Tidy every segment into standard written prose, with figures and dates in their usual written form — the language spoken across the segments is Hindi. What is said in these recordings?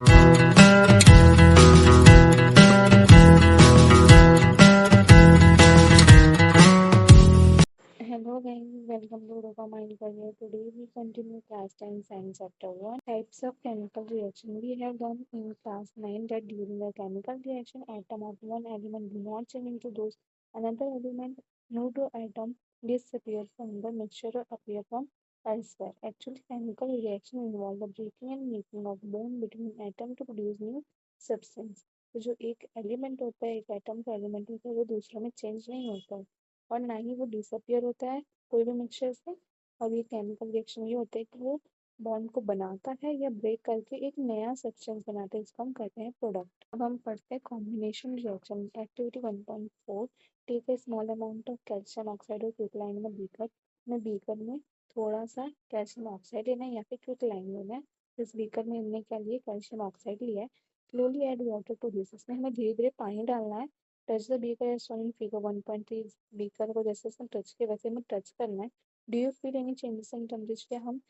Hello guys, welcome to Dopamine Career. Today we continue class 10 science chapter 1 types of chemical reaction. We have done in class 9 that during a chemical reaction atom of one element do not change into those another element, no two atom disappear from the mixture or appear from elsewhere. Actually chemical reaction involve the breaking and making of bond between atom to produce new substance. तो जो एक एलिमेंट होता है एक एटम का एलिमेंट होता है वो दूसरे में चेंज नहीं होता है और ना ही वो डिसअपियर होता है कोई भी मिक्सचर से। और ये केमिकल रिएक्शन ये होता है कि वो बॉन्ड को बनाता है या ब्रेक करके एक नया सब्सटेंस बनाता है जिसको हम कहते हैं प्रोडक्ट। अब हम पढ़ते हैं combination reaction activity 1.4। Take a small amount of calcium oxide और क्विकलाइन में बीकर में थोड़ा सा कैल्शियम ऑक्साइड लेना है या फिर क्विकलाइन लेना है। इस बीकर में हमने क्या लिए कैल्शियम ऑक्साइड लिया है। Slowly add water to this, इसमें हमें धीरे धीरे पानी डालना है। Touch the beaker as shown in figure 1.3। Beaker को जैसे इसमें टच किया वैसे हमें टच करना है। Do you feel any changes in temperature, हम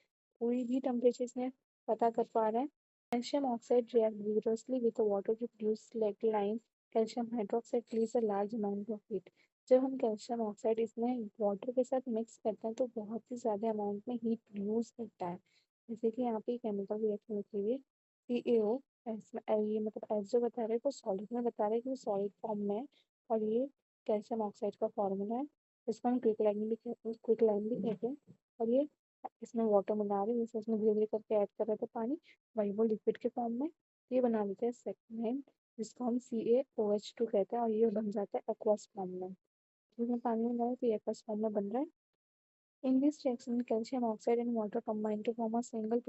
कोई भी टेम्परेचर इसमें पता कर पा रहे हैं। Calcium oxide react vigorously with water to produce lime. Calcium hydroxide release a large amount of heat. जब हम कैल्शियम ऑक्साइड इसमें वाटर के साथ मिक्स करते हैं तो बहुत ही ज़्यादा अमाउंट में हीट प्रोड्यूस करता है। जैसे कि यहाँ पे केमिकल रिएक्शन लिखी हुई है CaO। ये मतलब एस जो बता रहे हैं वो सॉलिड में बता रहे हैं कि वो सॉलिड फॉर्म में है। और ये कैल्शियम ऑक्साइड का फॉर्मूला है। इसको हम क्विक लाइन भी कहते हैं। और ये इसमें वाटर मिला रहे हैं जैसे इसमें धीरे धीरे करके ऐड कर रहे थे पानी, वही वो लिक्विड के फॉर्म में। ये बना लेते हैं सेकेंड लाइन जिसको हम CaOH2 कहते हैं और ये बन जाता है एक्वस फॉर्म में। इसमें पानी मिला है तो ये एक्वस फॉर्म में बन रहा है। In this reaction, calcium oxide and water combine to form a single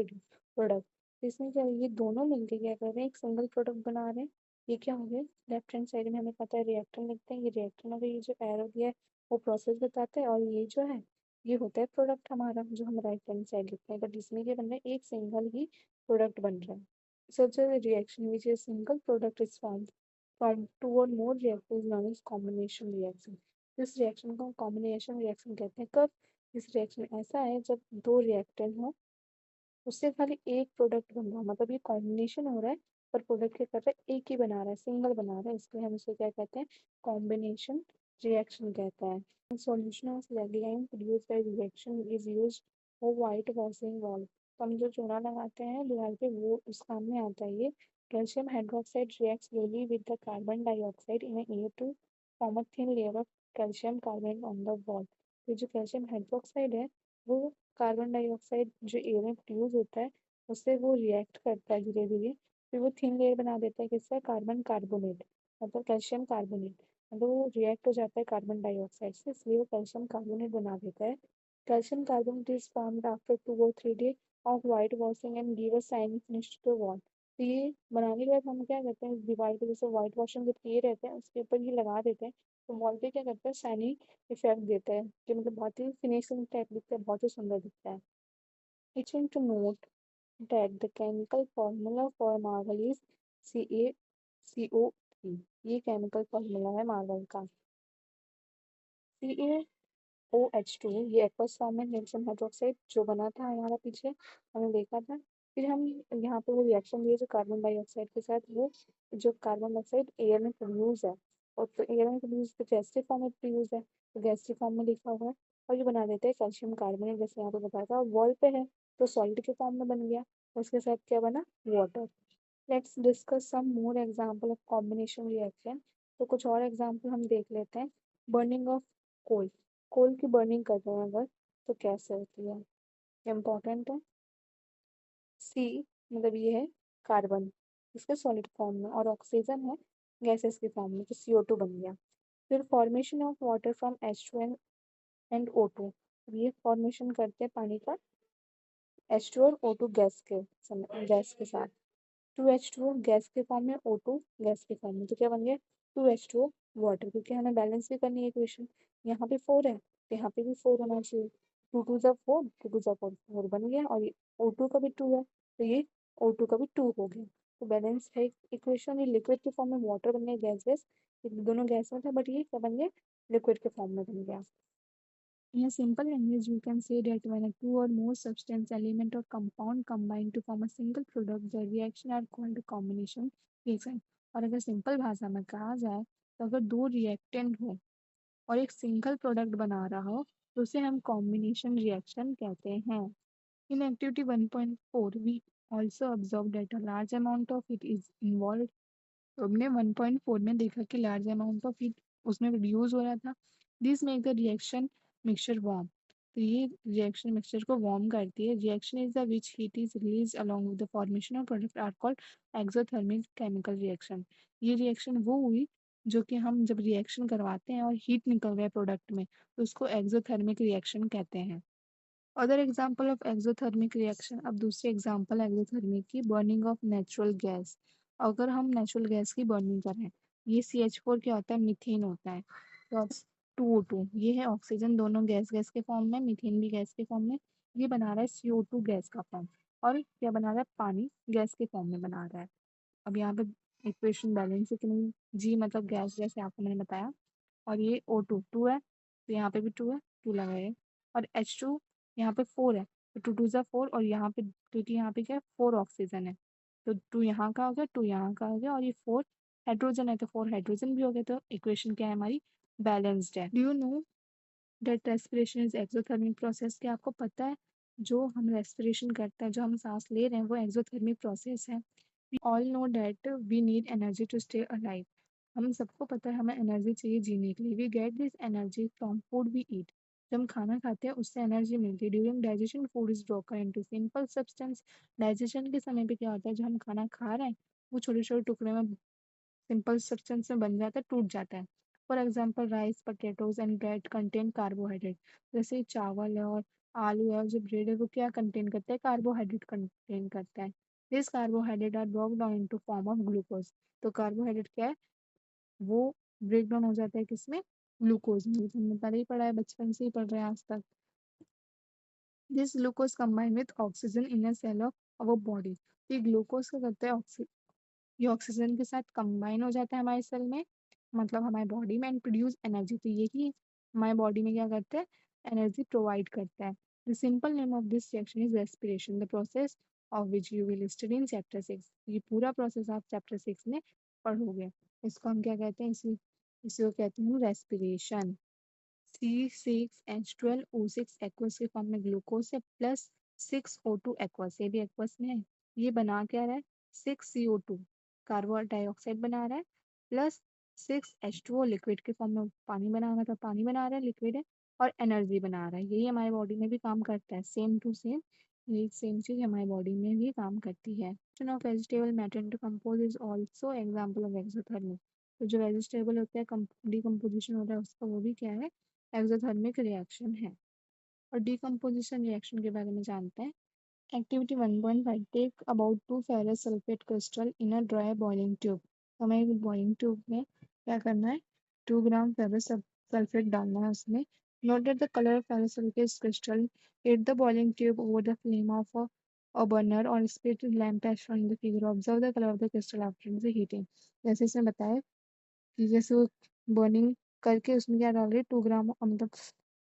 product। इसमें क्या है, ये दोनों मिलके क्या कर रहे हैं एक सिंगल प्रोडक्ट बना रहे हैं। ये क्या हो गया, लेफ्ट हैंड साइड में हमें पता है रिएक्टर लिखते हैं, ये रिएक्टर में ये जो एरो दिया है वो प्रोसेस बताता है और ये जो है ये होता है प्रोडक्ट हमारा जो हम राइट हैंड साइड लिखते हैं। बट इसमें क्या बन रहा है एक सिंगल ही प्रोडक्ट बन रहा है। Such a reaction which is single product is formed from two or more reactors known as combination reaction। इस रिएक्शन को कॉम्बिनेशन रिएक्शन कहते हैं। कब, इस रिएक्शन ऐसा है जब दो रिएक्टेंट हो उससे खाली एक प्रोडक्ट बन रहा है, मतलब ये कॉम्बिनेशन हो रहा है पर प्रोडक्ट क्या कर रहा है एक ही बना रहा है सिंगल बना रहा है, इसलिए हम इसे क्या कहते हैं कॉम्बिनेशन रिएक्शन कहते हैं। Solution of slaked lime produced by reaction is used for white washing wall. तो हम जो चूना लगाते हैं दीवार पे वो उस काम में आता है। ये calcium hydroxide react slowly with the carbon dioxide in air to form a thin layer of calcium carbonate on the wall. तो जो कैल्शियम हाइड्रोक्साइड है वो कार्बन डाइऑक्साइड जो एयर में प्रोड्यूस होता है उससे वो रिएक्ट करता है धीरे धीरे, फिर वो थिन लेयर बना देता है किसका, कार्बन कार्बोनेट मतलब कैल्शियम कार्बोनेट। मतलब वो रिएक्ट हो जाता है कार्बन डाइऑक्साइड से इसलिए वो कैल्शियम कार्बोनेट बना देता है। Calcium carbonate is formed after 2 or 3 days of white washing and give a shiny finish to the wall. तो ये बनाने के बाद हम क्या करते हैं दीवार पे जैसे वाइट वॉशिंग जो किए रहते हैं उसके ऊपर ये लगा देते हैं तो वॉल पे क्या करता है शाइनी इफेक्ट देता है कि मतलब बहुत ही फिनिशिंग टाइप दिखता है, बहुत ही सुंदर दिखता है। Itching to note that the chemical formula for marble is CaCO3। ये केमिकल फॉर्मूला है मार्बल का। CaOH2 ये एक्वस फॉर्म में कैल्शियम हाइड्रोक्साइड जो बना था हमारा पीछे हमने देखा था। फिर हम यहाँ पे वो रिएक्शन लिए जो कार्बन डाइऑक्साइड के साथ वो जो कार्बन डाइऑक्साइड एयर में प्रोड्यूस है और तो एयर में प्रोड्यूस तो गैसीय फॉर्म में प्रोड्यूस है तो गैसीय फॉर्म में लिखा हुआ है। और ये बना देते हैं कैल्शियम कार्बोनेट जैसे यहाँ पे बताया था वॉल पे है तो सॉलिड के फॉर्म में बन गया। उसके साथ क्या बना, water. Let's discuss some more example of combination reaction. तो कुछ और एग्जांपल हम देख लेते हैं। बर्निंग ऑफ कोल, कोल की बर्निंग करते हैं अगर तो कैसे होती है, इम्पोर्टेंट है। सी मतलब ये है कार्बन इसके सॉलिड फॉर्म में और ऑक्सीजन है गैसेस के फॉर्म में तो CO2 बन गया। फिर formation of water from H2 and O2, ये फॉर्मेशन करते हैं पानी का H2 और O2 गैस के साथ। 2H2O गैस के फॉर्म में, O2 गैस के फॉर्म में, तो क्या बन गया 2H2O वाटर, क्योंकि हमें बैलेंस भी करनी है इक्वेशन। यहाँ पे 4 है तो यहाँ पे भी 4 होना चाहिए। 2 2 ज़ा 4, 2 2 ज़ा 4, 4 बन गया और ये O2 का भी 2 है तो ये O2 का भी 2 हो गया। तो बैलेंस है इक्वेशन। ये लिक्विड के फॉर्म में वाटर बन गया गैस गैस, ये दोनों गैस में था बट ये क्या बन गया लिक्विड के फॉर्म में बन गया। In a simple language, we can say that when a two or more substance, element, or compound combine to form a single product, the reaction are called a combination reaction. और अगर सिंपल भाषा में कहा जाए तो अगर दो रिएक्टेंट हो और एक सिंगल प्रोडक्ट बना रहा हो तो उसे हम कॉम्बिनेशन रिएक्शन कहते हैं. In activity 1.4, we also observed that a large amount of it is involved. तो हमने 1.4 में देखा कि लार्ज अमाउंट ऑफ हीट उसमें यूज हो रहा था. This make the reaction mixture warm. तो ये रिएक्शन मिक्सचर को वार्म करती है. Reaction is the which heat is release along with the formation of product are called exothermic chemical reaction. ये रिएक्शन वो हुई जो कि हम जब रिएक्शन करवाते हैं और हीट निकल गया प्रोडक्ट में तो उसको एक्सोथर्मिक रिएक्शन कहते हैं. Other example of exothermic reaction. अब दूसरी एग्जाम्पल एक्सोथर्मिक की, बर्निंग ऑफ नेचुरल गैस. अगर हम नेचुरल गैस की बर्निंग करें, ये CH4 क्या होता है, मीथेन होता है. तो अब 2O2 ये है ऑक्सीजन, दोनों गैस गैस के फॉर्म में, मीथेन भी गैस के फॉर्म में. ये बना रहा है CO2 गैस का फॉर्म. और क्या बना रहा है, पानी गैस के फॉर्म में बना रहा है. अब यहाँ पे इक्वेशन बैलेंस है कि नहीं, जी मतलब गैस जैसे आपको मैंने बताया. और ये O2 टू है तो यहाँ पे भी टू है, टू लगाए. और H2 यहाँ पे 4 है तो टू टू ज़ा 4. और यहाँ पे क्योंकि यहाँ पे क्या है, 4 ऑक्सीजन है तो 2 यहाँ का हो गया, 2 यहाँ का हो गया. और ये 4 हाइड्रोजन है तो 4 हाइड्रोजन भी हो गया. तो इक्वेशन क्या है हमारी, बैलेंस्ड है. Do you know that respiration is exothermic process? क्या आपको पता है जो हम रेस्पिरेशन करते हैं, जो हम सांस ले रहे हैं, वो एक्सोथर्मिक प्रोसेस है. We all know that we need energy to stay alive. हम सबको पता है हमें एनर्जी चाहिए जीने के लिए. We get this energy from food we eat. जब हम खाना खाते हैं उससे एनर्जी मिलती है. During digestion food is broken into simple substance. Digestion के समय पे क्या होता है, जो हम खाना खा रहे हैं वो छोटे छोटे टुकड़े में सिंपल सब्सटेंस में बन जाता है, टूट जाता है. For example rice, potatoes and bread contain carbohydrate. जैसे चावल है और आलू है और जो ब्रेड है वो क्या कंटेन करता है, कार्बोहाइड्रेट कंटेन करता है. This carbohydrate are broke down into form of glucose. तो कार्बोहाइड्रेट क्या है, वो ब्रेक डाउन हो जाता है किसमें, ग्लूकोज में. तुमने पहले ही पढ़ा है, बचपन से ही पढ़ रहे हैं आज तक. This glucose combine with oxygen in a cell of our body. ये ग्लूकोज क्या करता है, ये ऑक्सीजन के साथ कंबाइन हो जाता है हमारे सेल में, मतलब हमारे बॉडी में, एंड प्रोड्यूस एनर्जी. तो यही हमारे बॉडी में क्या करता है, एनर्जी प्रोवाइड करता है. The simple name of this reaction is respiration, the process of which you will study in chapter 6. ये पूरा प्रोसेस आप चैप्टर 6 में पढ़ोगे. इसको हम क्या कहते हैं, इसी इसी को कहते हैं रेस्पिरेशन. C6H12O6 एक्वस के फॉर्म में ग्लूकोज है, प्लस 6O2 एक्वस, ये भी एक्वस में है. ये बना क्या रहा है, 6CO2 कार्बन डाइऑक्साइड बना रहा है, प्लस 6H2O लिक्विड के फॉर्म में पानी बना रहा था, पानी बना रहा है, लिक्विड है. और एनर्जी बना रहा है. यही हमारे बॉडी में भी काम करता है, सेम टू सेम. ये सेम चीज हमारी बॉडी में भी काम करती है. Of vegetable matter to compose is also example of exothermic. तो जो वेजिटेबल होता है डिकम्पोजिशन होता है उसका, वो भी क्या है, एक्सोथर्मिक रिएक्शन है. और डिकम्पोजिशन रिएक्शन के बारे में जानते हैं. Activity 1.5, take about 2 ferrous sulphate crystal in a dry boiling tube. हमें एक बॉइलिंग ट्यूब में क्या करना है, 2 ग्राम फेरस सल्फेट डालना है उसमें. Note that the colour of ferrous sulphate crystal hit the boiling tube over the flame of a burner or split lamp as shown in the figure. Observe the color of the crystal after the heating. जैसे इसमें बताया कि जैसे वो बर्निंग करके उसमें क्या डाल रही है, 2 ग्राम, मतलब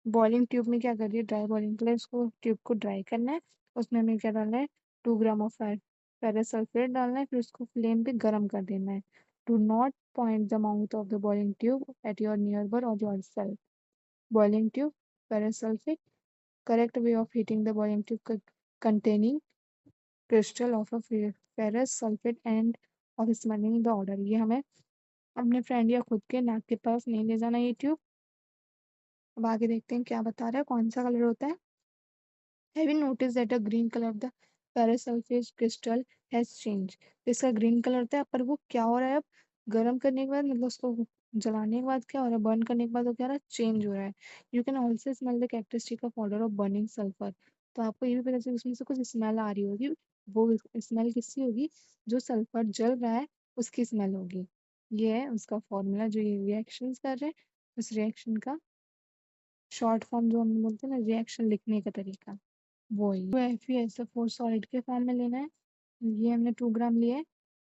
बॉइलिंग ट्यूब में क्या कर रही है, ड्राई बॉइलिंग के लिए उसको ट्यूब को ड्राई करना है. उसमें हमें क्या डालना है, 2 ग्राम ऑफ फेरस सल्फेट डालना है, फिर उसको फ्लेम पे गर्म कर देना है. Do not point the mouth of the boiling tube at your neighbour और your self. Boiling tube, ferrous sulphate, correct way of heating the boiling tube containing crystal of a ferrous sulfate and of smelling the odor. ये हमें अपने फ्रेंड या खुद के नाक के पास नहीं ले जाना ये ट्यूब. अब आगे देखते हैं क्या बता रहा है, कौन सा कलर होता है. Have you noticed that the green color of the ferrous sulfate crystal has changed? इसका ग्रीन कलर होता है, पर वो क्या हो रहा है अब, गर्म करने के बाद, मतलब उसको जलाने के बाद क्या हो रहा है, बर्न करने के बाद वो क्या हो रहा है, चेंज हो रहा है. You can also smell the characteristic of order of burning sulphur. तो आपको ये भी पता चले उसमें से कुछ स्मेल आ रही होगी, वो स्मेल किसकी होगी, जो सल्फर जल रहा है उसकी स्मेल होगी. ये है उसका फॉर्मूला, जो ये रिएक्शंस कर रहे हैं उस रिएक्शन का शॉर्ट फॉर्म, जो हम बोलते हैं ना रिएक्शन लिखने का तरीका, वही. तो FeSO4 सॉलिड के फॉर्म में लेना है. ये हमने 2 ग्राम लिया है,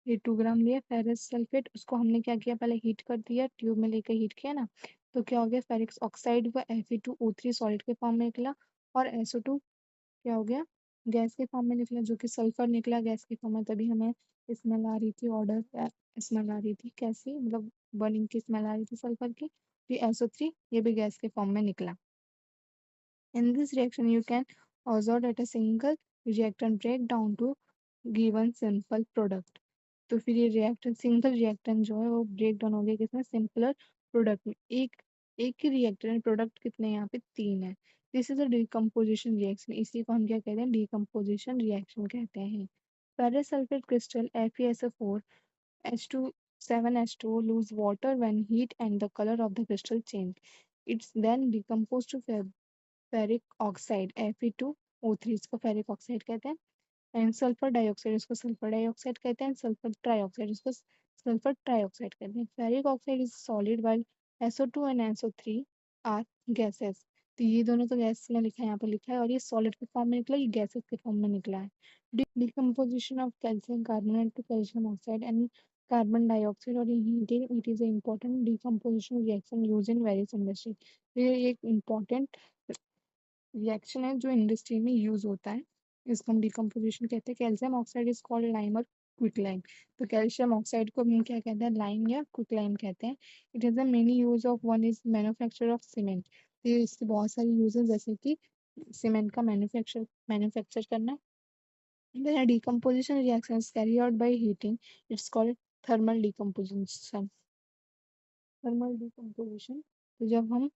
ये 2 ग्राम लिया फेरस सल्फेट. उसको हमने क्या किया, पहले हीट कर दिया, ट्यूब में लेकर हीट किया ना. तो क्या हो गया, फेरिक ऑक्साइड व Fe2O3 सॉलिड के फॉर्म में निकला, और SO2 क्या हो गया, गैस के फॉर्म में निकला, जो कि सल्फर निकला गैस के फॉर्म में, तभी हमें स्मेल आ रही थी, ऑर्डर स्मेल आ रही थी, कैसी, मतलब बर्निंग की स्मेल आ रही थी सल्फर की। फिर SO3 ये भी गैस के फॉर्म में निकला। In this reaction, you can observe that a single reactant break down to given simple product. तो फिर ये रिएक्टेंट, सिंगल रिएक्टेंट जो है वो ब्रेक डाउन हो गया किसमें, सिंपलर प्रोडक्ट में। एक ही रिएक्टेंट प्रोडक्ट कितने हैं यहाँ पे, 3 है। This is a decomposition reaction, इसी को हम क्या कहते हैं, डिकम्पोजिशन रिएक्शन कहते हैं। Ferrous sulphate crystal FeSO4 H2 lose water when heat and the color of the crystal change. It's then decomposed to ferric oxide Fe2O3, इसको फेरिक ऑक्साइड कहते हैं। एंड सल्फर डाइऑक्साइड, इसको सल्फर डाइऑक्साइड कहते हैं। सल्फर ट्राइऑक्साइड, इसको सल्फर ट्राइऑक्साइड कहते हैं। Ferric oxide is solid while SO2 and SO3 are gases. तो ये दोनों तो गैस में लिखा है, यहाँ पे लिखा है, और ये सॉलिड के फॉर्म में निकला, ये गैसेस के फॉर्म में निकला है। Decomposition of calcium carbonate to calcium oxide and carbon dioxide और heating, it is an important decomposition reaction used in various industry। ये एक important रिएक्शन है जो इंडस्ट्री में यूज होता है, इसको हम डिकम्पोजिशन कहते हैं। Calcium oxide is called lime और क्विक लाइम। तो कैल्शियम ऑक्साइड को हम क्या कहते हैं, लाइम या क्विक लाइम कहते हैं। It is the many use of, one is manufacture of cement. तो ये इसके बहुत सारी यूजेस, जैसे कि सीमेंट का मैन्युफैक्चर करना। When a decomposition reaction is carried out by heating, it's called thermal decomposition। Thermal decomposition, तो जब हम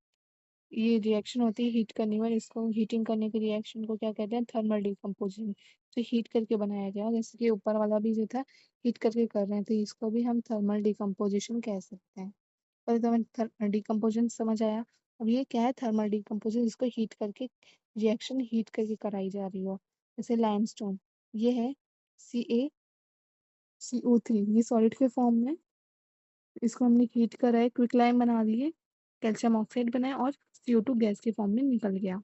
ये रिएक्शन होती है हीट करने में, इसको हीटिंग करने की रिएक्शन को क्या कहते हैं, थर्मल डिकम्पोजिशन। तो हीट करके बनाया गया, जैसे कि ऊपर वाला भी जो था हीट करके कर रहे हैं, तो इसको भी हम थर्मल डिकम्पोजिशन कह सकते हैं। पहले तो हमें डिकम्पोजिशन समझ आया, अब ये क्या है, थर्मल डिकम्पोजिशन, जिसको हीट करके, रिएक्शन हीट करके कराई जा रही हो। जैसे लाइमस्टोन, ये है CaCO3, ये सॉलिड के फॉर्म में, इसको हमने हीट करा है, क्विक लाइम बना दिए, कैल्शियम ऑक्साइड बनाया, और CO2 गैस के फॉर्म में निकल गया।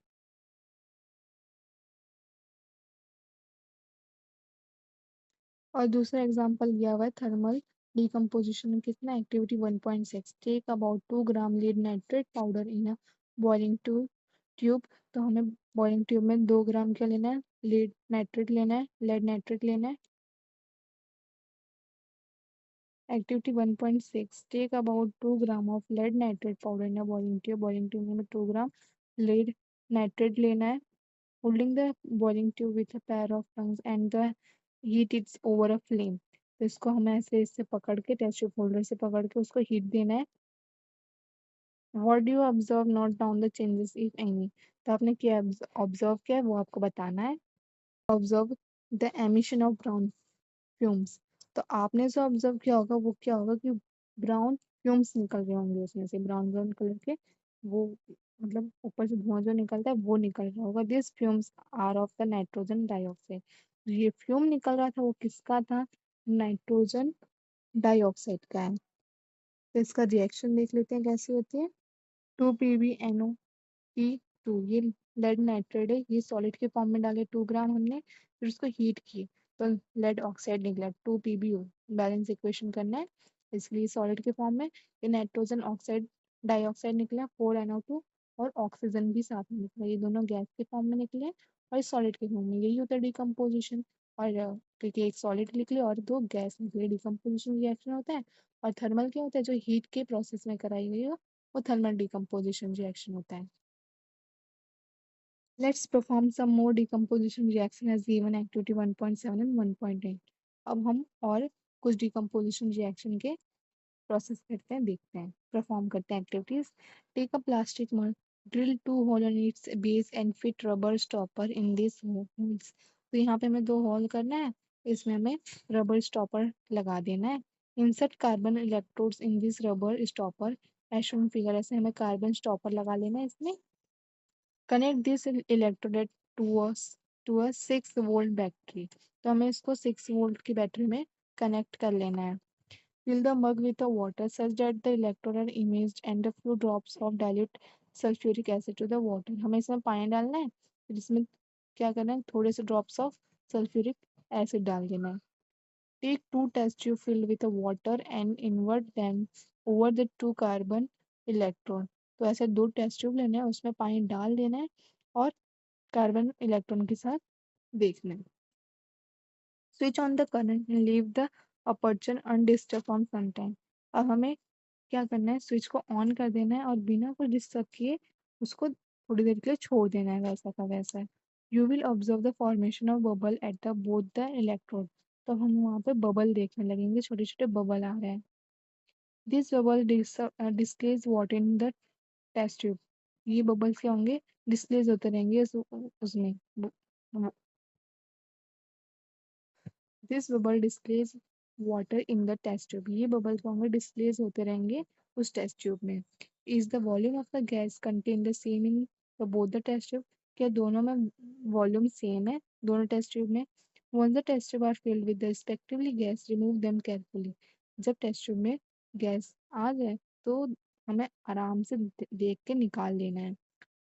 और दूसरा एग्जांपल दिया हुआ है थर्मल डिकम्पोजिशन में, कितना, activity 1.6, take about 2 gram lead nitrate powder in a boiling tube. तो हमें बॉइलिंग ट्यूब में 2 ग्राम क्या लेना है, लीड नाइट्रेट लेना है, लेड नाइट्रेट लेना है। Activity 1.6, take about 2 gram of lead nitrate powder in a boiling tube में 2 ग्राम lead नाइट्रेट लेना है। Holding the boiling tube with a pair of tongs and the heat its over a flame. तो इसको हमें ऐसे इससे पकड़ के, टेस्ट ट्यूब होल्डर से पकड़ के उसको हीट देना है। What do you observe, note down the changes if any. तो आपने क्या ऑब्जर्व किया है वो आपको बताना है। Observe the emission of brown fumes. तो आपने जो ऑब्जर्व किया होगा वो क्या होगा, कि ब्राउन फ्यूम्स निकल रहे होंगे उसमें से, ब्राउन ब्राउन कलर के, वो मतलब ऊपर से धुआं जो निकलता है वो निकल रहा होगा। This fumes are of the nitrogen dioxide. ये फ्यूम निकल रहा था वो किसका था, नाइट्रोजन डाइऑक्साइड का है। तो इसका रिएक्शन देख लेते हैं कैसी होती है। 2 PbNO ये लेड नाइट्रेट है, ये सॉलिड के फॉर्म में डाले 2 ग्राम हमने, फिर उसको हीट किए, तो लेड ऑक्साइड निकला 2 PbO। बैलेंस इक्वेशन करना है, इसलिए सॉलिड के फॉर्म में। ये नाइट्रोजन ऑक्साइड डाइऑक्साइड निकला 4NO2, और ऑक्सीजन भी साथ में निकला, ये दोनों गैस के फॉर्म में निकले, और सॉलिड के फॉर्म में, यही होता है डिकम्पोजिशन। और क्योंकि एक सॉलिड निकले और 2 गैस निकले, डिकम्पोजिशन रिएक्शन होता है। और थर्मल क्या होता है, जो हीट के प्रोसेस में कराई गई हो, वो थर्मल डिकम्पोजिशन रिएक्शन होता है। Let's perform some more decomposition reaction as given activity 1.7 and 1.8। अब हम और कुछ decomposition reaction के प्रोसेस करते हैं, देखते हैं, परफॉर्म करते हैं activities. Take a plastic mug, drill 2 hole in its base and fit rubber stopper in this holes. तो यहाँ पे हमें 2 होल करना है, इसमें हमें रबर स्टॉपर लगा देना है। Insert carbon electrodes in this rubber stopper as shown figure, ऐसे हमें कार्बन स्टॉपर लगा लेना है इसमें। Connect this electrode to a 6 volt battery. तो हमें इसको 6 वोल्ट की बैटरी में कनेक्ट कर लेना है। Fill the mug with the water such that the electrode are immersed and a few drops of dilute sulfuric acid to the water। हमें इसमें पानी डालना है, फिर इसमें क्या करना है, थोड़े से ड्रॉप्स ऑफ सल्फ्यूरिक एसिड डाल देना है। Take 2 test tube filled with the water and invert them over the 2 carbon electrode। तो ऐसे 2 टेस्ट ट्यूब लेने हैं, उसमें पानी डाल देना है और कार्बन इलेक्ट्रॉन के साथ देखना है। Switch on the current and leave the aperture undisturbed for some time. अब हमें क्या करना है, स्विच को ऑन कर देना है और बिना कुछ डिस्टर्ब किए उसको थोड़ी देर के लिए छोड़ देना है वैसा का वैसा। You will observe the formation of bubble at the both the electrode. तो हम वहाँ पे बबल देखने लगेंगे, छोटे छोटे बबल आ रहे हैं। This bubble displace water in the test tube. ये बबल्स क्या होंगे, डिस्प्लेज होते रहेंगे उसमें। This bubble displace water in the test tube. ये बबल क्या होंगे, डिस्प्लेज होते रहेंगे उस टेस्ट ट्यूब में। Is the volume of the gas content the same in both the test tube. क्या दोनों में वॉल्यूम सेम है, दोनों टेस्ट ट्यूब में? Once the test tube are filled with the respectively gas, remove them carefully. जब टेस्ट ट्यूब में गैस आ जाए तो हमें आराम से देख के निकाल लेना है।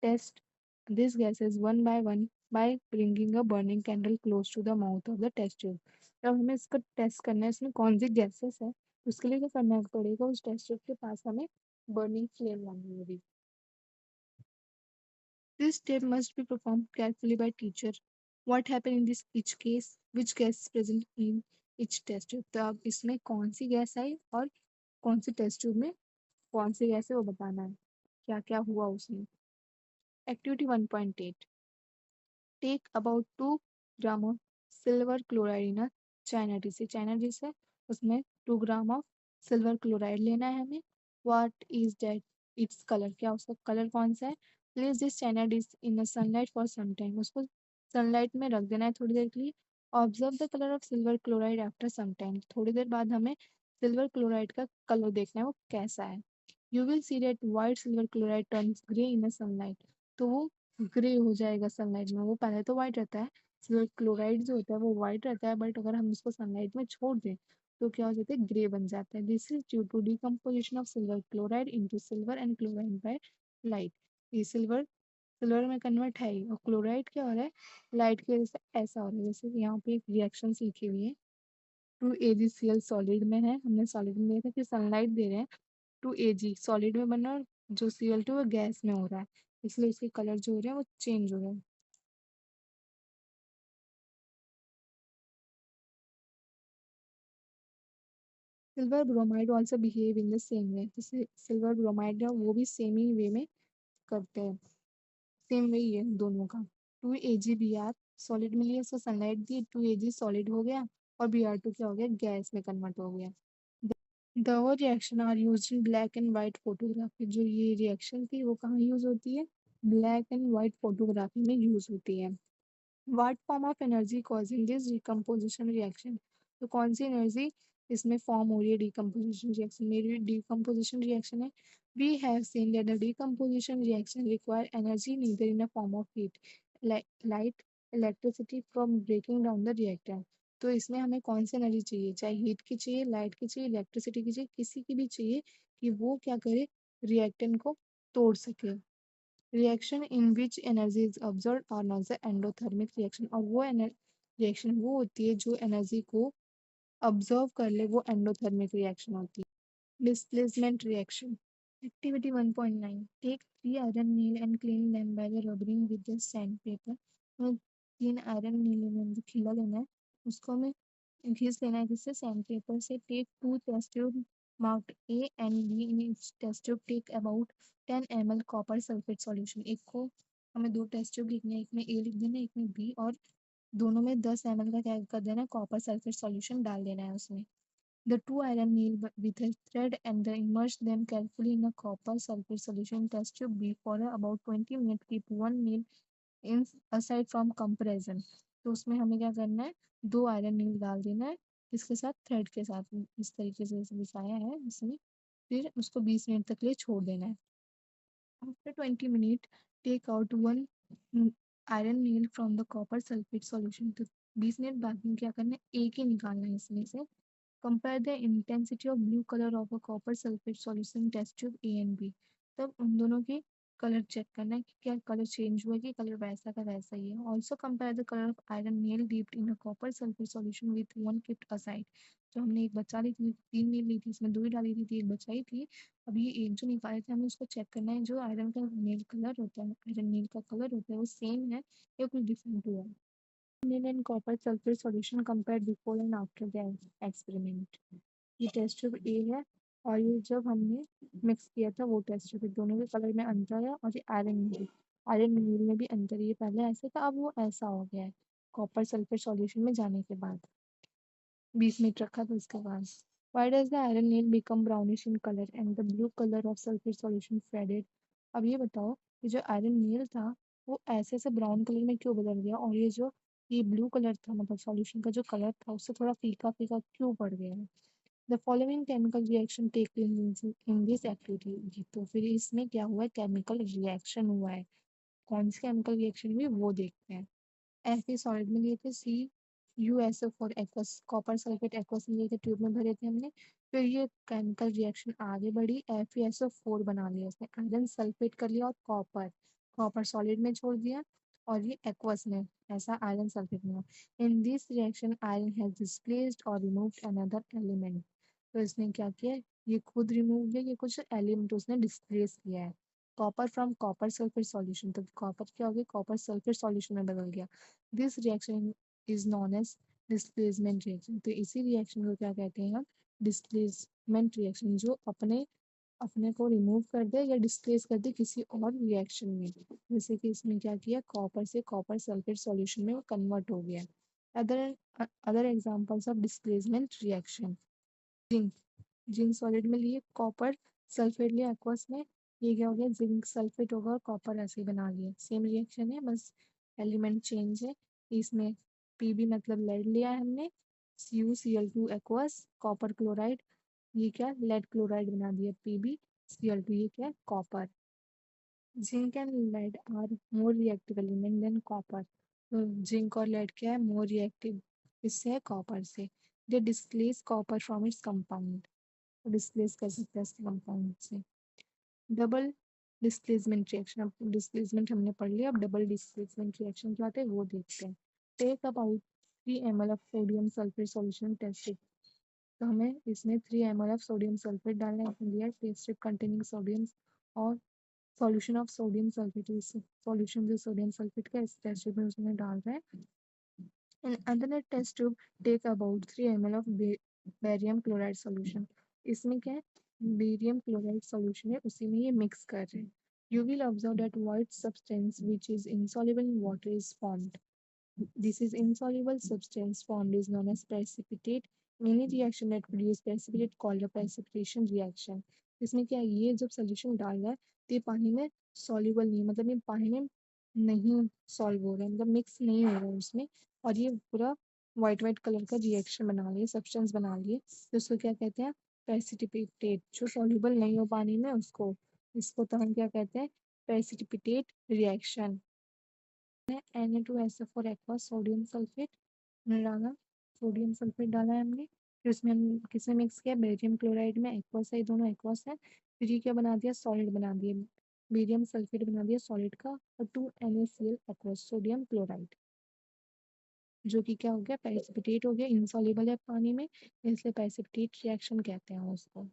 Test these gases one by one by bringing a burning candle close to the mouth of the test tube. जब हमें इसको टेस्ट करना है इसमें कौन सी गैसेस है, उसके लिए क्या करना पड़ेगा, उस टेस्ट ट्यूब के पास हमें बर्निंग फ्लेम लानी होगी। This step must be performed carefully by teacher. What happened in this each case? Which gas is present in each test tube? तो अब इसमें कौन सी गैस आई और कौन सी टेस्ट ट्यूब में कौन सी गैस है वो बताना है, क्या क्या हुआ उसमें। Activity 1.8, take about 2 gram of silver chloride in a China dish है, चाइना डिश है उसमें 2 ग्राम ऑफ सिल्वर क्लोराइड लेना है हमें। What is that its colour, क्या उसका कलर कौन सा है? Place this china dish in the sunlight for some time. उसको सनलाइट में रख देना है थोड़ी देर के लिए। Observe the colour of silver chloride after some time. थोड़ी देर बाद हमें सिल्वर क्लोराइड का कलर देखना है वो कैसा है। You will see that white silver chloride turns grey in the sunlight. तो वो ग्रे हो जाएगा सनलाइट में, वो पहले तो व्हाइट रहता है। सिल्वर क्लोराइड जो होता है वो व्हाइट रहता है, बट अगर हम उसको सनलाइट में छोड़ दें तो क्या हो जाता है, ग्रे बन जाता है। This is due to decomposition of silver chloride into silver and chloride by light. ये सिल्वर सिल्वर में कन्वर्ट है ही, और क्लोराइड क्या हो रहा है, लाइट की वजह से ऐसा हो रहा है। जैसे यहाँ पे एक रिएक्शन लिखी हुई है, 2AgCl सॉलिड में है, हमने सॉलिड में देखा कि सनलाइट दे रहे हैं, 2Ag सॉलिड में बना और जो Cl2 वो गैस में हो रहा है, इसलिए इसके कलर जो हो रहे हैं वो चेंज हो रहे हैं। Silver bromide also behave in the same way. जैसे सिल्वर ब्रोमाइड है वो भी सेम ही वे में करते हैं, सेम वे ही है दोनों का। 2AgBr सॉलिड में लिया, उसको सनलाइट दी, 2Ag सॉलिड हो गया और Br2 क्या हो गया, गैस में कन्वर्ट हो गया। The reaction are use in black and white photography. जो ये रिएक्शन थी वो कहाँ यूज होती है, ब्लैक एंड व्हाइट फोटोग्राफी में यूज होती है। What form of energy causing this decomposition reaction. तो कौन सी एनर्जी इसमें फॉर्म हो रही है डिकम्पोजिशन रिएक्शन में, डिकम्पोजिशन रिएक्शन है। We have seen that the decomposition reaction require energy neither in a form of heat, light, electricity from breaking down the reactor. तो इसमें हमें कौन सी एनर्जी चाहिए, चाहे हीट की चाहिए, लाइट की चाहिए, इलेक्ट्रिसिटी की चाहिए, किसी की भी चाहिए कि वो क्या करे, रिएक्टेंट को तोड़ सके। Reaction in which energy is observe और नॉन एंडोथर्मिक रिएक्शन। और वो रिएक्शन वो होती है जो एनर्जी को ऑब्जर्व कर ले, वो एंडोथर्मिक रिएक्शन होती है। Displacement reaction. Activity 1.9, take 3 iron nail and clean them by the rubbing with the sand paper. हमें 3 आयरन नील में जो खिला लेना है उसको हमें घिस लेना है, जिससे सैंड पेपर से। Take 2 test tube marked A and B, in each test tube take about 10 ml copper sulphate solution. एक को हमें 2 टेस्ट ट्यूब लिखने हैं, एक में ए लिख देना है, एक में बी, और दोनों में 10 ml का क्या कर देना है, कॉपर सल्फेट सॉल्यूशन डाल देना है उसमें। The two iron needle with a thread and then immerse them carefully in a copper sulfate solution test tube B for about 20 minutes. Keep one needle in aside from comparison. तो उसमें हमें क्या करना है, 2 आयरन नील डाल देना है, इसके साथ थ्रेड के साथ इस तरीके से दिखाया है इसमें। फिर उसको 20 मिनट तक लिए छोड़ देना है। After 20 minutes, take out one iron needle from the copper sulfate solution. तो 20 मिनट बाद में क्या करना है, एक ही निकालना है इसमें से। Compare the intensity of blue color of a copper sulfate solution test tube A and B. तब उन दोनों की कलर चेक करना है कि क्या कलर चेंज हुआ है कि कलर वैसा का वैसा ही है। Also compare the colour of iron nail dipped in a copper sulphate solution with one kept aside. जो हमने एक बचा ली थी, 3 नील ली थी, इसमें 2 ही डाली थी, एक बचाई थी। अब ये एक जो निकाले थे हमें उसको चेक करना है, जो आयरन का नेल कलर होता है, आयरन नेल का कलर होता है वो सेम है या कुछ डिफरेंट हुआ है। Aniline and copper sulfate solution compared before and after the experiment। ये टेस्ट ट्यूब ए है और ये जब हमने मिक्स किया था वो टेस्ट ट्यूब, दोनों के कलर में अंतर है। और ये आयरन नील में भी अंतर है, ये पहले ऐसे था अब वो ऐसा हो गया है कॉपर सल्फेट सॉल्यूशन में जाने के बाद। 20 मिनट रखा था उसके बाद। Why does the iron nail become brownish in color and the blue color of sulfate solution faded? अब ये बताओ कि जो आयरन नेल था वो ऐसे से ब्राउन कलर में क्यों बदल गया, और ये ब्लू कलर था मतलब सॉल्यूशन का जो कलर था उससे थोड़ा फीका फीका क्यों पड़ गया है। The following chemical reaction take in this activity. तो फिर इसमें क्या हुआ है, केमिकल रिएक्शन हुआ है। कौन सी केमिकल रिएक्शन हुई वो देखते हैं। ऐसे सॉलिड में लिए थे C U S O four aqueous, copper sulphate aqueous में लिए थे, ट्यूब में भरे थे हमने। फिर ये केमिकल रिएक्शन आगे बढ़ी, FeSO4 बना लिया इसने, आयरन सल्फेट कर लिया और कॉपर कॉपर सॉलिड में छोड़ दिया और ये एक्वस में ऐसा आयरन सल्फेट में। In this reaction iron has displaced और रिमूव्ड अनदर एलिमेंट। तो इसने क्या किया, ये खुद रिमूव किया, ये कुछ एलिमेंट उसने डिस्प्लेस किया है। Copper from copper sulphate solution, तो कॉपर क्या हो गया, कॉपर सल्फेट सॉल्यूशन में बदल गया। This reaction is known as displacement reaction. तो इसी रिएक्शन को क्या कहते हैं हम, डिस्प्लेसमेंट रिएक्शन, जो अपने अपने को रिमूव कर दे या डिस्प्लेस कर दे किसी और रिएक्शन में। जैसे कि इसमें क्या किया, कॉपर से कॉपर सल्फेट सॉल्यूशन में कन्वर्ट हो गया। Other other examples of displacement reaction, zinc zinc solid में लिए, कॉपर सल्फेट लिया एक्वस में, ये क्या हो गया, जिंक सल्फेट होगा और कॉपर ऐसे ही बना लिया। सेम रिएक्शन है, बस एलिमेंट चेंज है। इसमें पीबी मतलब लेड लिया है हमने, CuCl2 एक्वस, कॉपर क्लोराइड, ये क्या लेड क्लोराइड बना दिया, PbCl2, ये क्या copper. Zinc and lead are more reactive element than copper. तो जिंक और लेड क्या है, मोर रिएक्टिव इससे है कॉपर से। They displace copper from its compound, displace कर सकते हैं इसके कंपाउंड से। डबल डिस्प्लेसमेंट रिएक्शन, अब डिस्प्लेसमेंट हमने पढ़ लिया, अब डबल डिस्प्लेसमेंट रिएक्शन क्या होता है वो देखते हैं। Take about 3 ml of sodium sulphate solution tested. तो हमें इसमें 3 ml ऑफ सोडियम सल्फेट डालना है, लिया टेस्ट कंटेनिंग सोडियम और solution of sodium sulphate, solution जो सोडियम सल्फेट का इस टेस्ट में उसमें डाल रहे हैं। In another test tube, take about 3 ml of barium chloride solution। इसमें क्या है, बेरियम क्लोराइड सॉल्यूशन है, उसी में ये मिक्स कर रहे हैं। You will observe that white substance which is insoluble in water is formed। This is insoluble substance formed is known as precipitate। Any reaction that produce precipitate called a precipitation reaction। इसमें क्या है, ये जब सोल्यूशन डाल रहा है तो ये पानी में सॉल्युबल नहीं, मतलब ये पानी में नहीं सॉल्व हो रहा है, मतलब मिक्स नहीं हो रहा है उसमें, और ये पूरा व्हाइट व्हाइट कलर का रिएक्शन बना लिए, सब्सटेंस बना लिए, तो उसको क्या कहते हैं, प्रेसिपिटेट। जो सॉल्युबल नहीं हो पानी में उसको, इसको तो हम क्या कहते हैं, precipitate reaction. Na2SO4 aqua sodium sulphate हमने डाला, सोडियम सल्फेट डाला है हमने, फिर उसमें हम किसमें मिक्स किया, बेरियम क्लोराइड में, एक्वस है, दोनों एक्वस है। फिर ये क्या बना दिया, सॉलिड बना दिया, बेरियम सल्फेट बना दिया सॉलिड का, और 2NaCl एक्वस सोडियम क्लोराइड, जो कि क्या हो गया, प्रेसिपिटेट हो गया, इनसॉल्युबल है पानी में, इसलिए प्रेसिपिटेट रिएक्शन कहते हैं उसको।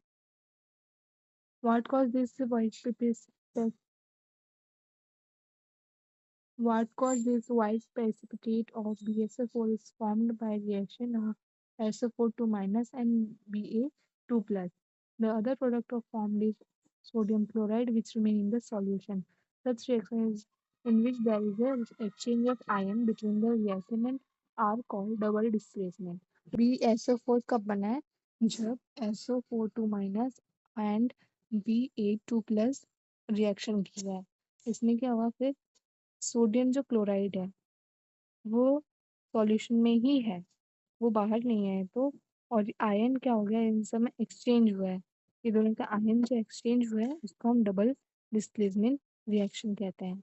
What cause this white What caused this white precipitate of BSO4 is formed by reaction of SO4 2 minus and Ba2 plus. The other product of formed is sodium chloride which remain in the solution. Such reaction is in which there is a exchange of ion between the reactant are called double displacement. BSO4 कब बना है, जब SO4 2 minus and Ba2 plus reaction किया है। इसमें क्या हुआ, फिर सोडियम जो क्लोराइड है वो सॉल्यूशन में ही है, वो बाहर नहीं है, तो और आयन क्या हो गया, इन सब में एक्सचेंज हुआ है, ये दोनों का आयन जो एक्सचेंज हुआ है उसको हम डबल डिस्प्लेसमेंट रिएक्शन कहते हैं।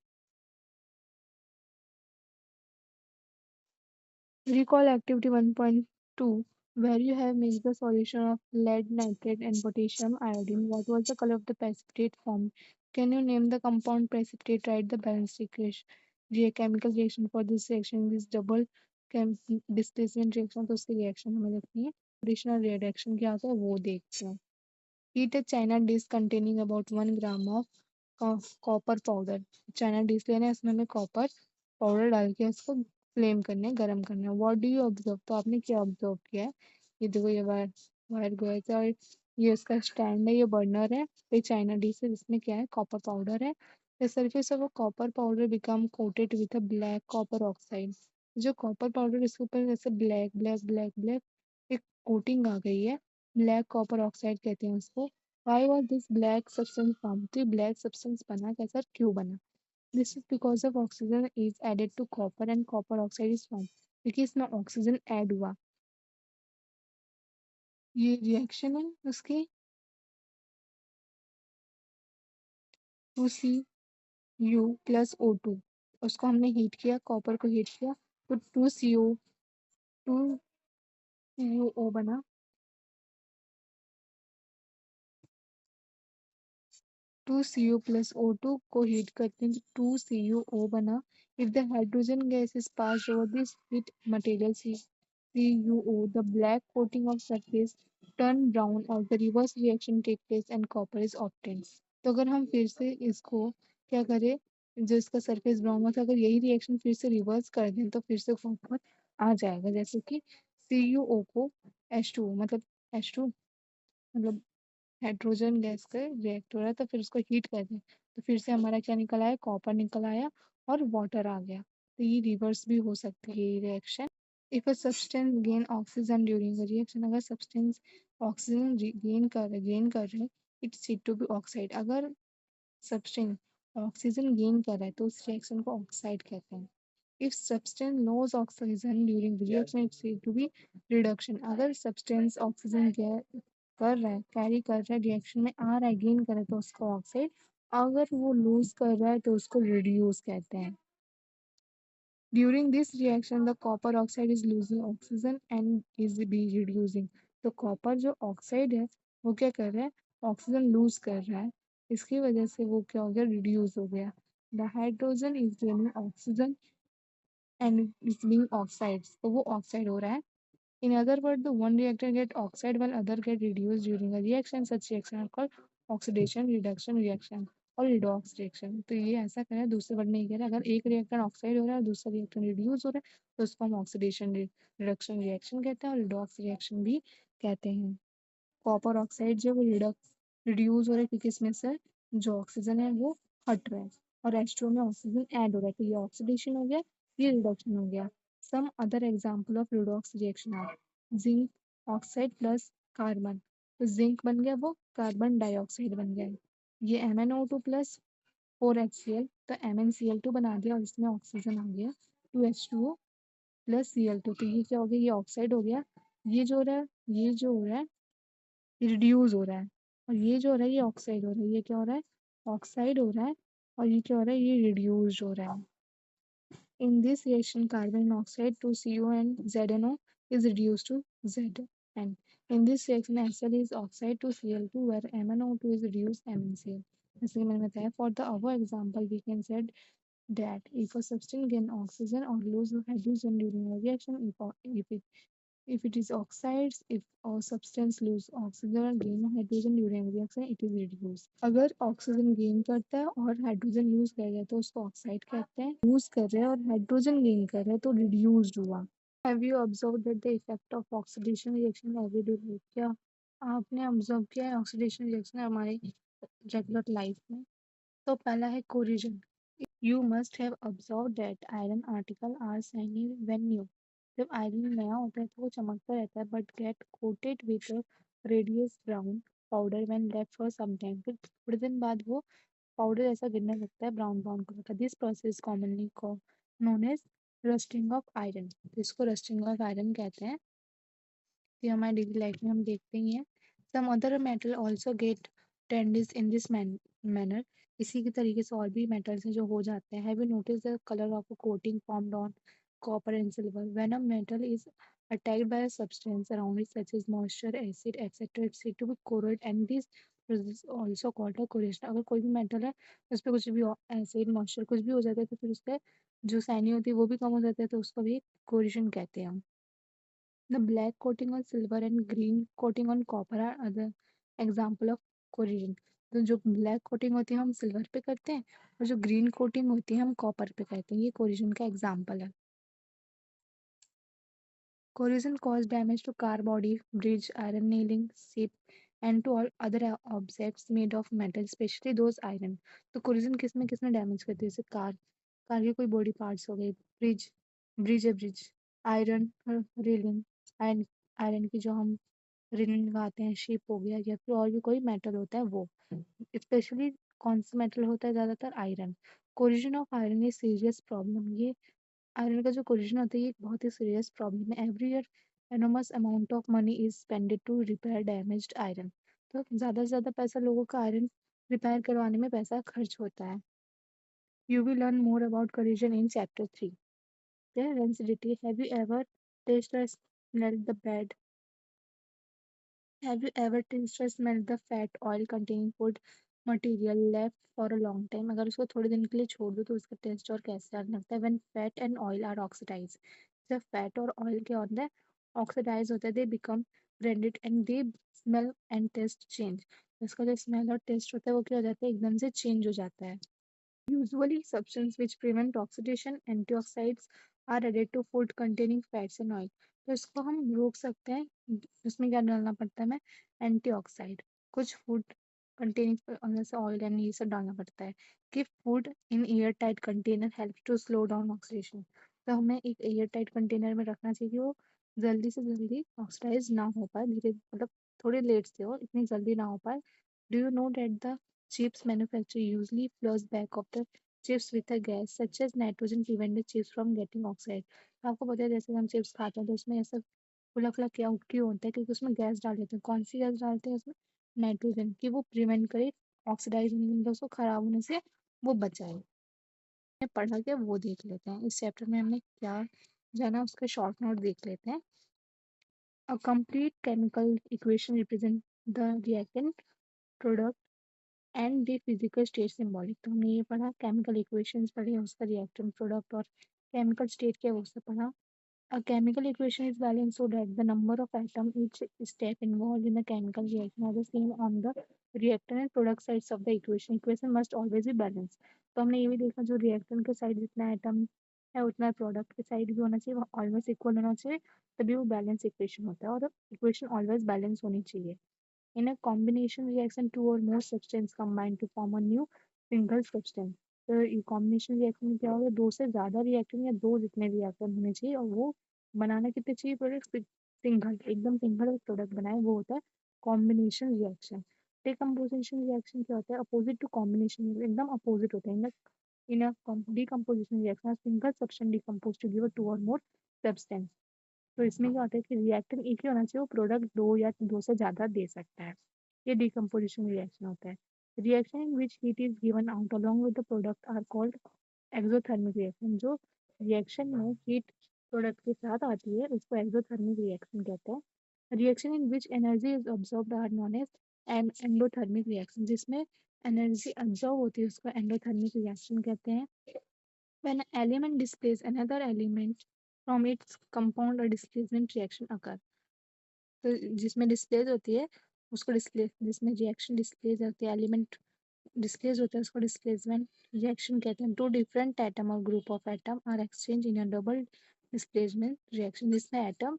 Recall activity 1.2 where you have mixed the solution of lead nitrate and potassium iodine. What was the color of the precipitate formed? Can you name the compound precipitate? Write the balanced equation. Chemical reaction for this reaction is double chem displacement reaction, तो उसकी reaction हमें देखनी है. Additional reaction क्या होता है वो देखते हैं. Heat a china dish containing about 1 gram of copper powder. China dish लेना है, इसमें हमें कॉपर पाउडर डाल के इसको फ्लेम करने गरम करना है. What do you observe? तो आपने क्या ऑब्जर्व किया है? ये देखो ये वायर वायर गया था और ये इसका स्टैंड है, ये बर्नर है, ये चाइना डिश है जिसमें क्या है कॉपर पाउडर है. The surface of a copper powder become coated with a black copper oxide. जो कॉपर पाउडर इसके ऊपर जैसे ब्लैक ब्लैक ब्लैक ब्लैक एक कोटिंग आ गई है, ब्लैक कॉपर ऑक्साइड कहते हैं उसको. Why was this black substance formed? तो ये black substance बना कैसा और क्यों बना? This is because of oxygen is added to copper and copper oxide is formed. क्योंकि इसमें ऑक्सीजन ऐड हुआ. ये रिएक्शन है उसकी 2Cu प्लस O2. उसको हमने हीट किया, कॉपर को हीट किया तो 2CuO बना. 2Cu plus O2 को हीट करते हैं तो 2CuO बना. If the hydrogen gas is passed over this heat material CuO, the black coating of surface turn brown as the reverse reaction take place and copper is obtained. तो अगर हम फिर से इसको क्या करें, जो इसका सरफेस ब्राउन हुआ था अगर यही रिएक्शन फिर से रिवर्स कर दें तो फिर से कॉपर आ जाएगा. जैसे कि CuO को H2 मतलब H2 मतलब हाइड्रोजन गैस का रिएक्ट हो रहा है तो फिर उसको हीट कर दें तो फिर से हमारा क्या निकल आया, कॉपर निकल आया और वाटर आ गया. तो ये रिवर्स भी हो सकती है ये reaction. If a substance gain oxygen during a reaction, अगर सब्सटेंस ऑक्सीजन गेन कर रहे it's said to be oxide. अगर सब्सटेंस ऑक्सीजन गेन कर रहा है तो उस रिएक्शन को ऑक्साइड कहते हैं. If substance loss oxygen during reaction it's said to be reduction. अगर सब्सटेंस ऑक्सीजन कर रहा है, कैरी कर रहा है, रिएक्शन में आ रहा है, गेन कर रहा है तो उसको ऑक्साइड. अगर वो लूज कर रहा है तो उसको रिड्यूस कहते हैं. During this reaction the copper oxide is losing oxygen and is be reducing. तो कॉपर जो ऑक्साइड है वो क्या कर रहा है, ऑक्सीजन लूज कर रहा है, इसकी वजह से वो क्या हो गया, रिड्यूस हो गया. The hydrogen is gaining oxygen and is being oxide, तो वो ऑक्साइड हो रहा है. In other words, the one reactor get oxide while other get reduced during a reaction. Such reaction are called oxidation reduction reaction और redox reaction. तो ये ऐसा करें, दूसरे वर्ड में ये कह रहे हैं अगर एक रिएक्टर ऑक्साइड हो रहा है और दूसरा रिएक्टर रिड्यूस हो रहा है तो उसको हम ऑक्सीडेशन रिडक्शन रिएक्शन कहते हैं और रिडॉक्स रिएक्शन भी कहते हैं. कॉपर ऑक्साइड जो रिड्यूस हो रहा है क्योंकि इसमें से जो ऑक्सीजन है वो हट रहा है और H2O में ऑक्सीजन ऐड हो रहा है तो ये ऑक्सीडेशन हो गया, ये रिडक्शन हो गया. Some other example of redox reaction are zinc oxide plus carbon. तो जिंक बन गया वो कार्बन डाइऑक्साइड बन गया. ये MnO2 प्लस 4HCl तो MnCl2 बना दिया और इसमें ऑक्सीजन आ गया 2H2O प्लस Cl2. तो ये क्या हो गया, ये ऑक्साइड हो गया. ये जो हो रहा है, ये जो हो रहा है रिड्यूस हो रहा है और ये जो हो रहा है ये ऑक्साइड हो रहा है. ये क्या हो रहा है, ऑक्साइड हो रहा है और ये क्या हो रहा है, ये रिड्यूस्ड हो रहा है. In this reaction, carbon monoxide to CO and ZNO is reduced to Zn. In this reaction, Cl is oxide to Cl2 where MnO2 is reduced MnCl. जैसे कि मैंने बताया, for the above example, we can say that if a substance gain oxygen or lose hydrogen during a reaction, if it is oxides, if a substance lose oxygen or gain hydrogen during reaction, it is reduced. अगर ऑक्सीजन गेन करता है और हाइड्रोजन लूज कर रहा है तो उसको ऑक्साइड कहते हैं. लूज कर रहे हैं और हाइड्रोजन गेन कर रहे हैं तो रिड्यूस्ड हुआ. Have you observe that the effect of oxidation reaction in everyday life? क्या आपने ऑब्जर्व किया है ऑक्सीडेशन रिएक्शन हमारे रेगुलर लाइफ में? तो पहला है corrosion. You must have observed that iron articles are shiny when new. जब आयरन नया होता है तो वो चमकता रहता है but get coated with a radius brown powder when left for some time. फिर थोड़े दिन बाद वो पाउडर ऐसा गिरने लगता है ब्राउन ब्राउन कलर का. This process commonly known as rusting of iron. इसको रस्टिंग ऑफ आयरन कहते हैं. ये हमारे डेली लाइफ में हम देखते ही हैं. Some other metal also get टेंडिस इन दिस मैनर. इसी के तरीके से और भी मेटल्स हैं जो हो जाते हैं. Have you notice the colour of a coating formed on copper and silver? When a metal is attacked by a substance around it such as moisture, acid, etc., it's said to be corrode and this is also called a correlation. अगर कोई भी मेटल है उस पे कुछ भी एसिड मॉइस्चर कुछ भी हो जाता है तो फिर उसके जो साइनिंग होती है वो भी कम हो जाता है, तो उसको भी कोरिलेशन कहते हैं हम। The black coating on silver and green coating on copper are other example of corrosion। तो जो ब्लैक कोटिंग होती है हम सिल्वर पे करते हैं और जो ग्रीन कोटिंग होती है हम कॉपर पे करते हैं, ये कोरिजन का एग्जाम्पल है। Corrosion cause damage to car body, bridge, iron nailing, ship, and to all other objects made of metal, especially those iron। तो corrosion किसमें किसमें डैमेज करती है? जैसे कार के कोई बॉडी पार्ट्स हो गए, ब्रिज ब्रिज है bridge, iron railing, iron iron की जो हम रेलिंग लगाते हैं, शिप हो गया, या फिर और भी कोई मेटल होता है वो। स्पेशली कौन सा मेटल होता है? ज्यादातर iron. Corrosion of iron is serious problem. ये आयरन का जो कोरिजन होता है ये एक बहुत ही सीरियस प्रॉब्लम है। Every year enormous amount of money is spended to repair damaged iron. तो ज़्यादा से ज़्यादा पैसा लोगों का आयरन रिपेयर करवाने में पैसा खर्च होता है। You will learn more about corrosion in chapter 3। Density. Have you ever tasted or smelled the bad? Have you ever tasted or smelled the fat oil containing food material left for a long time? अगर उसको थोड़े दिन के लिए छोड़ दो तो उसका टेस्ट और कैसा लगता है? When fat and oil are oxidized, जब फैट और ऑयल के अंदर ऑक्सीडाइज होता है, they become branded and they smell and taste change। उसका जो स्मेल और टेस्ट होता है वो क्या हो जाता है? एकदम से चेंज हो जाता है। Usually, substances which prevent oxidation, antioxidants, are added to food containing fats and oil। तो इसको हम रोक सकते हैं। इसमें क्या डालना पड़ता है हमें? एंटीऑक्साइड। कुछ फूड कंटेनिंग जैसे ऑयल एंड ये सब डालना पड़ता है। कि food in air tight container help to slow down oxidation. तो हमें एक एयर टाइट कंटेनर में रखना चाहिए कि वो जल्दी से जल्दी ऑक्सीडाइज ना हो पाए, धीरे मतलब थोड़े लेट से हो, इतनी जल्दी ना हो पाए। Do you know that the chips manufacturer usually flows back of the chips with a gas such as nitrogen prevent the chips from getting oxide। तो आपको पता है जैसे हम चिप्स खाते हैं तो उसमें ऐसा फुला फुला क्या क्यों होता है? क्योंकि उसमें गैस डाल देते हैं। कौन सी गैस डालते हैं उसमें? नाइट्रोजन, कि वो प्रिवेंट करे ऑक्सीडाइज होने मतलब उसको खराब होने से वो बचाए। पढ़ा के वो देख लेते हैं। इस चैप्टर में हमने क्या जाना उसका शॉर्ट नोट देख लेते हैं। A complete chemical equation represent the reactant product and the physical state symbolic. तो हमने ये पढ़ा, केमिकल इक्वेशंस पढ़े, उसका रिएक्टेंट प्रोडक्ट और केमिकल स्टेट क्या है वो सब पढ़ा। A chemical equation is balanced so that the number of atoms each step involved in the chemical reaction are the same on the reactant and product sides of the equation. Equation must always be balanced। तो हमने ये भी देखा जो रिएक्टेंट के साइड जितना एटम है उतना प्रोडक्ट के साइड भी होना चाहिए, वो ऑलवेज इक्वल होना चाहिए, तभी वो बैलेंस इक्वेशन होता है और इक्वेशन ऑलवेज बैलेंस होनी चाहिए। In a combination reaction, two or more substances combine to form a new single substance। तो ये कॉम्बिनेशन रिएक्शन में क्या होगा? दो से ज्यादा रिएक्शन या दो जितने रिएक्शन होने चाहिए और वो बनाना कितने चाहिए प्रोडक्ट? सिंगल, एकदम सिंगल प्रोडक्ट बनाए, वो होता है कॉम्बिनेशन रिएक्शन। डिकम्पोजिशन रिएक्शन क्या होता है? अपोजिट टू कॉम्बिनेशन, एकदम अपोजिट होता है। इन अ decomposition reaction, a single substance decompose to give a two or more substance। तो इसमें क्या होता है कि रिएक्टेंट एक ही होना चाहिए, वो प्रोडक्ट दो या दो से ज्यादा दे सकता है। ये डिकम्पोजिशन रिएक्शन होता है। Reaction in which heat is given out along with the product are called exothermic reaction. जो रिएक्शन में हीट प्रोडक्ट के साथ आती है उसको एक्सोथर्मिक रिएक्शन कहते हैं। Reaction in which energy is absorbed are known as an endothermic reaction. जिसमें एनर्जी ऑब्जॉर्व होती है उसको एंडोथर्मिक रिएक्शन कहते हैं। When an element displaces another element from its compound, a displacement reaction occur। तो जिसमें डिस्प्लेस होती है उसको डिस्प्ले, जिसमें रिएक्शन डिस्प्लेस होती है, एलिमेंट डिस्प्लेस होता है उसको डिस्प्लेसमेंट रिएक्शन कहते हैं। टू डिफरेंट एटम और group of atom are exchange in a double displacement reaction. जिसमें एटम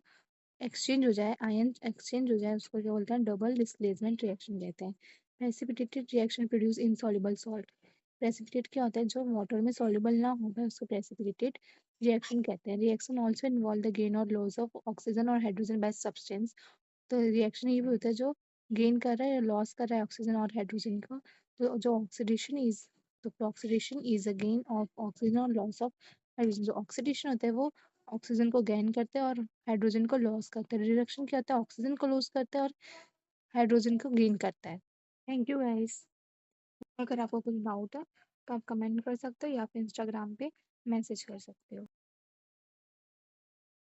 एक्सचेंज हो जाए, आयन एक्सचेंज हो जाए, उसको क्या बोलते हैं? डबल डिस्प्लेसमेंट रिएक्शन कहते हैं। Precipitated reaction produce insoluble salt. Precipitate क्या होता है? जो वाटर में सॉल्युबल ना हो पाए उसको प्रेसिपिटेटेड रिएक्शन कहते हैं। Reaction also involve the gain और लॉस ऑफ ऑक्सीजन और हाइड्रोजन बाय सब्सटेंस। तो रिएक्शन ये भी होता है जो गेन कर रहा है या लॉस कर रहा है ऑक्सीजन और हाइड्रोजन का। तो जो ऑक्सीडेशन इज, तो oxidation is a gain of oxygen और लॉस ऑफ हाइड्रोजन। जो ऑक्सीडेशन होता है वो ऑक्सीजन को गेन करते हैं और हाइड्रोजन को लॉस करते हैं। रिडक्शन क्या होता है? ऑक्सीजन को लॉस करता है और हाइड्रोजन को गेन करता है। Thank you guys. अगर आपको कुछ डाउट है तो आप कमेंट कर सकते हो या फिर इंस्टाग्राम पे मैसेज कर सकते हो।